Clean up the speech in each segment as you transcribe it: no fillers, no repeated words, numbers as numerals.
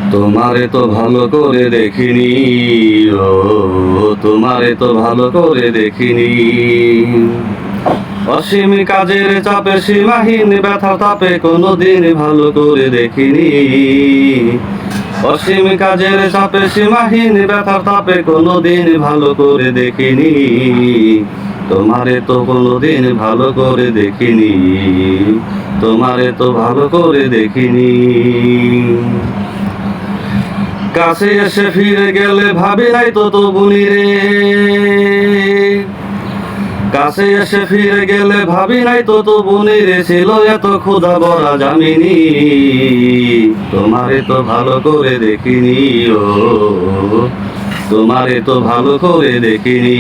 তোমারে তো ভালো করে দেখিনি, ও তোমারে তো ভালো করে দেখিনি। অসীম কাজের চাপে সীমাহীন ব্যথা তাপে কোনোদিন ভালো করে দেখিনি। অসীম কাজের চাপে সীমাহীন ব্যথা তাপে কোনোদিন ভালো করে দেখিনি। তোমারে তো কোনোদিন ভালো করে দেখিনি, তোমারে তো ভালো করে দেখিনি। কাছে এসে ফিরে গেলে ভাবি নাই তো তবুনি রে, কাছে এসে ফিরে গেলে ভাবি নাই তো তবুনি রে, ছিল এত ক্ষুধা ভরা জামিনী। তোমারে তো ভালো করে দেখিনি, ও তোমারে তো ভালো করে দেখিনি।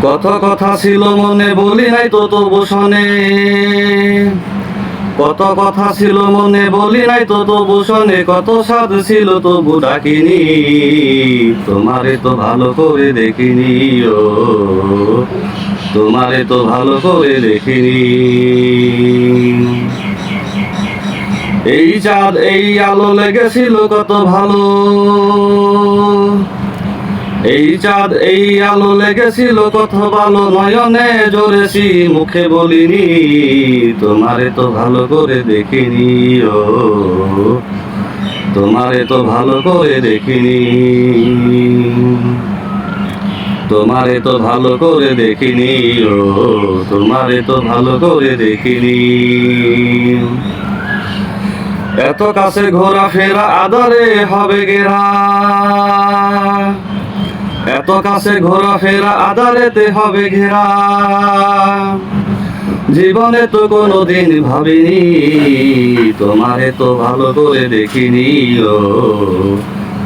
কত কথা ছিল মনে বলি নাই তো তবু শোনে, কত কথা ছিল মনে বলি নাই তো তবু শোনে, কত স্বাদ ছিল তবু ডাকিনি। তোমারে তো ভালো করে দেখিনি, ও তোমারে তো ভালো করে দেখিনি। এই চাঁদ এই আলো লেগেছিল কত ভালো, এই চাঁদ এই আলো লেগেছিল কত ভালো, নয়নে জোরেছি মুখে বলিনি। তোমারে তো ভালো করে দেখিনি, ও তোমারে তো ভালো করে দেখিনি। তোমারে তো ভালো করে দেখিনি, ও তোমারে তো ভালো করে দেখিনি। এত কাছে ঘোরাফেরা আদরে হবে গেরা, এত কাছে ঘোরাফেরা আদারেতে হবে ঘেরা। জীবনে তো কোনোদিন ভাবিনি, তোমারে তো ভালো করে দেখিনি, ও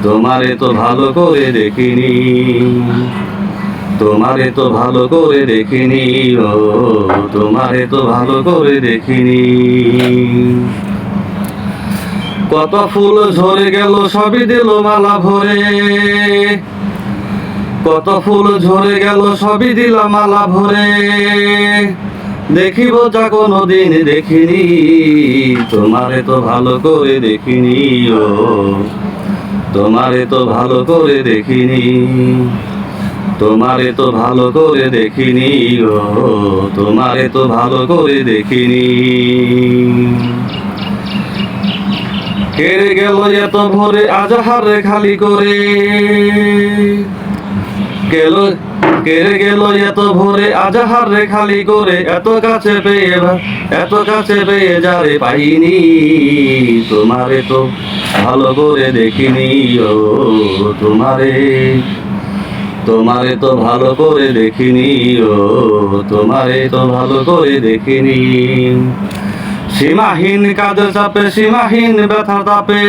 তোমারে তো ভালো করে দেখিনি। তোমারে তো ভালো করে দেখিনি, ও তোমারে তো ভালো করে দেখিনি। কত ফুল ঝরে গেল সবই দিল মালা ভরে, কত ফুল ঝরে গেল সবই দিলাম মালা ভরে। দেখিব যা কোনোদিন দেখিনি, তোমারে তো ভালো করে দেখিনি, ও তোমারে তো ভালো করে দেখিনি। তোমারে তো ভালো করে দেখিনি, ও তোমারে তো ভালো করে দেখিনি। কেড়ে গেল এত ভোরে আজাহারে খালি করে, কেড়ে গেল এত ভোরে আজাহারে খালি করে। এত কাছে পেয়ে, এত কাছে পেয়ে যারে পাইনি। তোমারে তো ভালো করে দেখিনি, ও তোমারে, তোমারে তো ভালো করে দেখিনি, ও তোমারে তো ভালো করে দেখিনি। সীমাহীন কাজের চাপে সীমাহীন ব্যথা তাপে,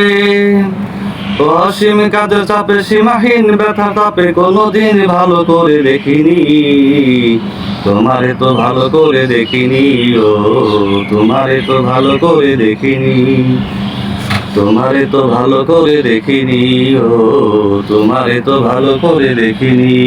অসীম কাজের চাপে সীমাহীন ব্যথা তাপে কোনোদিন ভালো করে দেখিনি। তোমারে তো ভালো করে দেখিনি, ও তোমারে তো ভালো করে দেখিনি। তোমারে তো ভালো করে দেখিনি, ও তোমারে তো ভালো করে দেখিনি।